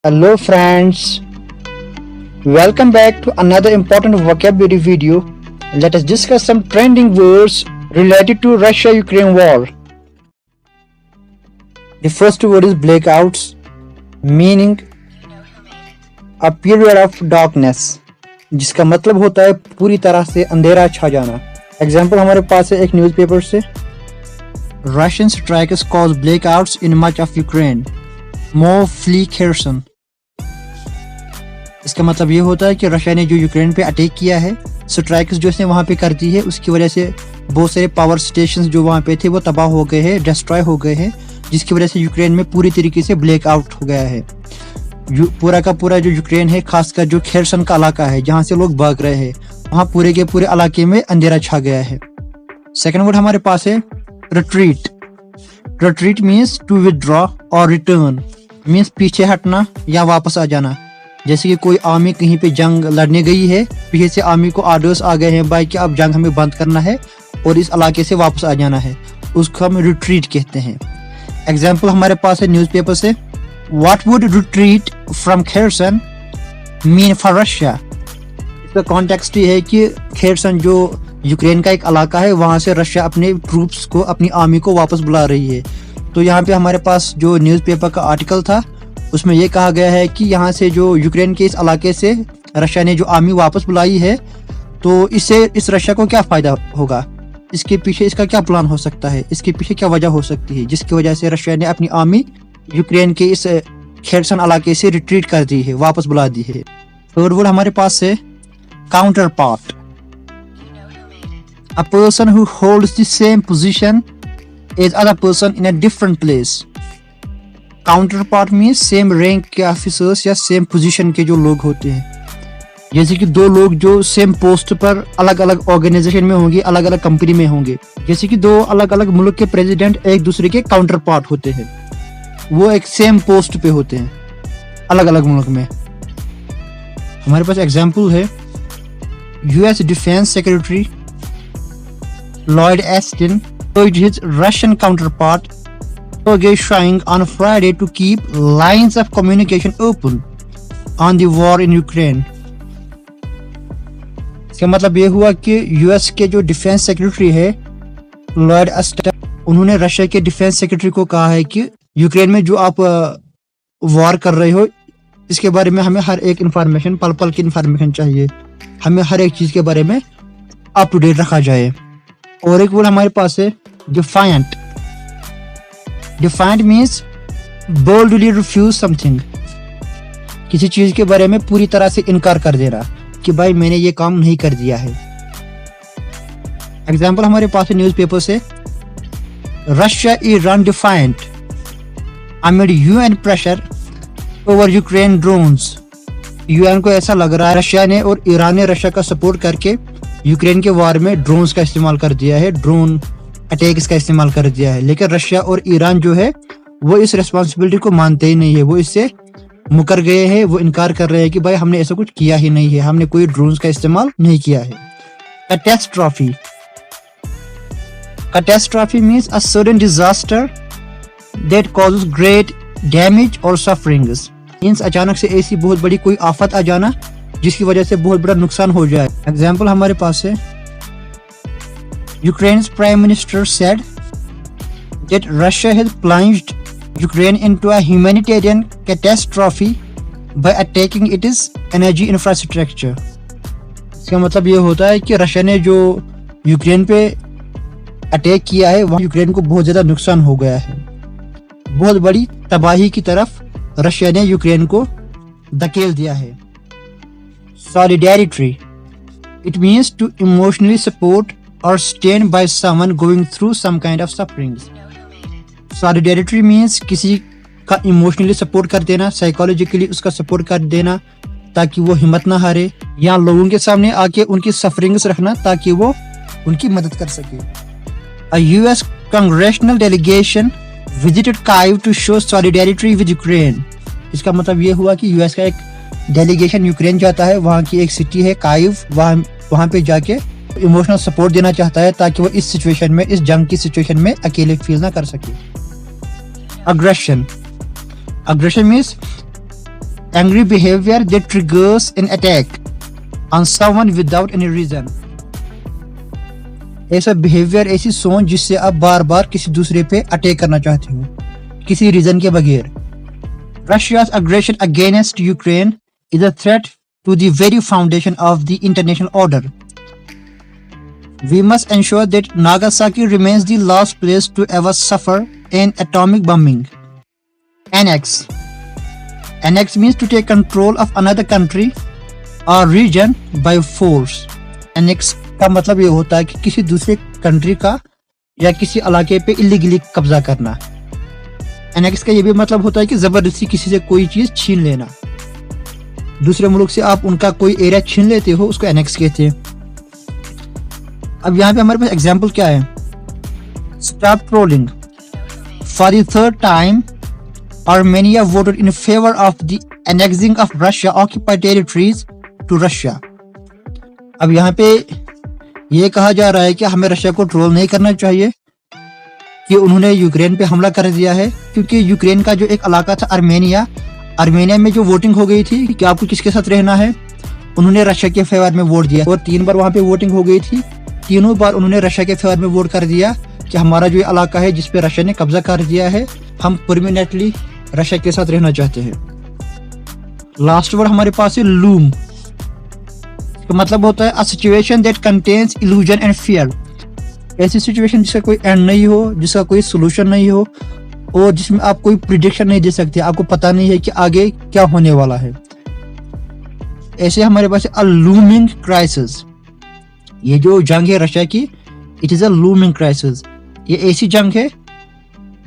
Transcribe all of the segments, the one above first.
Hello friends, welcome back to another important vocabulary video. Let us discuss some trending words related to Russia-Ukraine war. The first word is blackouts, meaning a period of darkness, जिसका मतलब होता है पूरी तरह से अंधेरा छा जाना. एग्जाम्पल हमारे पास है एक न्यूज़पेपर से. Russian strikers cause blackouts in much of Ukraine. More flee Kherson. इसका मतलब ये होता है कि रशिया ने जो यूक्रेन पे अटैक किया है, स्ट्राइक्स जो इसने वहाँ पे कर दी है, उसकी वजह से बहुत सारे पावर स्टेशंस जो वहाँ पे थे वो तबाह हो गए हैं, डिस्ट्रॉय हो गए हैं, जिसकी वजह से यूक्रेन में पूरी तरीके से ब्लैक आउट हो गया है. पूरा का पूरा जो यूक्रेन है, खासकर जो खेरसन का इलाका है जहाँ से लोग भाग रहे हैं, वहाँ पूरे के पूरे इलाके में अंधेरा छा गया है. सेकेंड वर्ड हमारे पास है retreat. Retreat means to withdraw और रिटर्न मीन्स पीछे हटना या वापस आ जाना. जैसे कि कोई आर्मी कहीं पे जंग लड़ने गई है, पीछे से आर्मी को ऑर्डर्स आ गए हैं भाई कि अब जंग हमें बंद करना है और इस इलाके से वापस आ जाना है, उसको हम रिट्रीट कहते हैं. एग्जाम्पल हमारे पास है न्यूज़पेपर से. What would retreat from Kherson mean for Russia. इसका कॉन्टेक्स्ट ये है कि खेरसन जो यूक्रेन का एक इलाका है, वहाँ से रशिया अपने ट्रूप्स को, अपनी आर्मी को वापस बुला रही है. तो यहाँ पे हमारे पास जो न्यूज़पेपर का आर्टिकल था उसमें यह कहा गया है कि यहाँ से जो यूक्रेन के इस इलाके से रशिया ने जो आर्मी वापस बुलाई है, तो इससे इस रशिया को क्या फ़ायदा होगा, इसके पीछे इसका क्या प्लान हो सकता है, इसके पीछे क्या वजह हो सकती है जिसकी वजह से रशिया ने अपनी आर्मी यूक्रेन के इस खेरसन इलाके से रिट्रीट कर दी है, वापस बुला दी है. थर्ड वर्ड हमारे पास है counterpart. A person who holds the same position as other person in a different place. Counterpart में सेम रैंक के ऑफिसर्स या सेम पोजीशन के जो लोग होते हैं, जैसे कि दो लोग जो सेम पोस्ट पर अलग अलग ऑर्गेनाइजेशन में होंगे, अलग अलग कंपनी में होंगे, जैसे कि दो अलग अलग मुल्क के प्रेसिडेंट एक दूसरे के काउंटर पार्ट होते हैं, वो एक सेम पोस्ट पे होते हैं अलग अलग मुल्क में. हमारे पास एग्जाम्पल है US defence secretary Lloyd एस्टिन urged his Russian counterpart Sergei Shoigu on Friday to keep lines of communication open on the war in Ukraine. इसका मतलब ये हुआ कि यूएस के जो डिफेंस सेक्रेटरी है लॉयड एस्टिन, उन्होंने रशिया के डिफेंस सेक्रेटरी को कहा है कि यूक्रेन में जो आप वॉर कर रहे हो, इसके बारे में हमें हर एक इंफॉर्मेशन, पल पल की इंफॉर्मेशन चाहिए, हमें हर एक चीज के बारे में अप टू डेट रखा जाए. और एक वर्ड हमारे पास है डिफायंट. डिफायंट मीन्स बोल्डली रिफ्यूज समथिंग. किसी चीज के बारे में पूरी तरह से इनकार कर देना कि भाई मैंने ये काम नहीं कर दिया है. एग्जाम्पल हमारे पास है न्यूज़पेपर से. Russia is run defiant amid UN pressure over Ukraine drones. UN को ऐसा लग रहा है रशिया ने और ईरान ने रशिया का सपोर्ट करके यूक्रेन के वार में ड्रोन्स का इस्तेमाल कर दिया है, ड्रोन अटैक्स का इस्तेमाल कर दिया है. लेकिन रशिया और ईरान जो है वो इस रिस्पॉन्सिबिलिटी को मानते ही नहीं है, वो इससे मुकर गए हैं, वो इनकार कर रहे हैं कि भाई हमने ऐसा कुछ किया ही नहीं है, हमने कोई ड्रोन्स का इस्तेमाल नहीं किया है. Catastrophe. Catastrophe means a sudden disaster that causes great damage और सफरिंग्स. मीन्स अचानक से ऐसी बहुत बड़ी कोई आफत आ जाना जिसकी वजह से बहुत बड़ा नुकसान हो जाए. एग्जाम्पल हमारे पास है Ukraine prime minister said that Russia has plunged Ukraine into a humanitarian catastrophe bye attacking it's energy infrastructure. इसका मतलब ये होता है कि रशिया ने जो यूक्रेन पे अटैक किया है, वहाँ यूक्रेन को बहुत ज्यादा नुकसान हो गया है, बहुत बड़ी तबाही की तरफ रशिया ने यूक्रेन को धकेल दिया है. Solidarity. It means to emotionally support or stand by someone going through some kind of sufferings. Solidarity means किसी का इमोशनली सपोर्ट कर देना, साइकोलॉजिकली उसका सपोर्ट कर देना ताकि वो हिम्मत ना हारे, या लोगों के सामने आके उनकी सफरिंग्स रखना ताकि वो उनकी मदद कर सके. A US congressional delegation visited Kyiv to show solidarity with Ukraine. इसका मतलब ये हुआ कि यूएस का एक डेलीगेशन यूक्रेन जाता है, वहाँ की एक सिटी है काइव, वहाँ पे जाके इमोशनल सपोर्ट देना चाहता है ताकि वो इस सिचुएशन में, इस जंग की सिचुएशन में अकेले फील ना कर सके. Aggression. Aggression means angry behavior that triggers an attack on someone without any reason. ऐसा बिहेवियर, ऐसी सोच जिससे आप बार बार किसी दूसरे पे अटैक करना चाहते हो किसी रीजन के बगैर. Russia's aggression against Ukraine is a threat to the very foundation of the international order. We must ensure that Nagasaki remains the last place to ever suffer an atomic bombing. Annex. Annex means to take control of another country or region by force. Annex का मतलब ये होता है कि किसी दूसरे country का या किसी इलाके पे इलीगली कब्जा करना. Annex का ये भी मतलब होता है कि जबरदस्ती किसी से कोई चीज छीन लेना. दूसरे मुल्क से आप उनका कोई एरिया छीन लेते हो, उसको एनेक्स कहते हैं. अब यहाँ पे हमारे पास एग्जाम्पल क्या है. Stop trolling. For the third time Armenia voted in favor of the annexing of Russia occupied territories to Russia. अब यहाँ पे ये कहा जा रहा है कि हमें रशिया को ट्रोल नहीं करना चाहिए कि उन्होंने यूक्रेन पे हमला कर दिया है, क्योंकि यूक्रेन का जो एक इलाका था आर्मेनिया में जो वोटिंग हो गई थी कि आपको किसके साथ रहना है, उन्होंने रशिया के फेवर में वोट दिया और 3 बार वहां पे वोटिंग हो गई थी. तीनों बार उन्होंने रशिया के फेवर में वोट कर दिया कि हमारा जो इलाका है जिसपे रशिया ने कब्जा कर दिया है, हम परमानेंटली रशिया के साथ रहना चाहते हैं. लास्ट वर्ड हमारे पास है लूम. तो मतलब होता है a situation that contains illusion and fear. ऐसी सिचुएशन जिसका कोई एंड नहीं हो, जिसका कोई सोल्यूशन नहीं हो और जिसमें आप कोई प्रिडिक्शन नहीं दे सकते, आपको पता नहीं है कि आगे क्या होने वाला है. ऐसे हमारे पास अ लूमिंग क्राइसिस. ये जो जंग है रशिया की, it is a looming crisis. ये ऐसी जंग है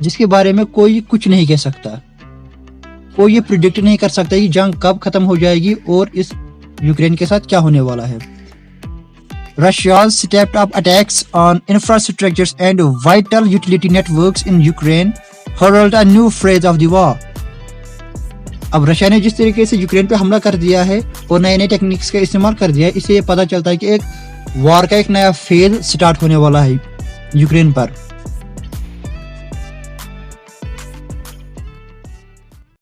जिसके बारे में कोई कुछ नहीं कह सकता, कोई ये प्रिडिक्ट नहीं कर सकता कि जंग कब खत्म हो जाएगी और इस यूक्रेन के साथ क्या होने वाला है. Russia's stepped up attacks on infrastructures and vital utility networks in Ukraine herald a new phase of the war. अब रशिया ने जिस तरीके से यूक्रेन पे हमला कर दिया है और नए नए टेक्निक्स का इस्तेमाल कर दिया है, इससे ये पता चलता है कि एक वॉर का एक नया फेज स्टार्ट होने वाला है यूक्रेन पर.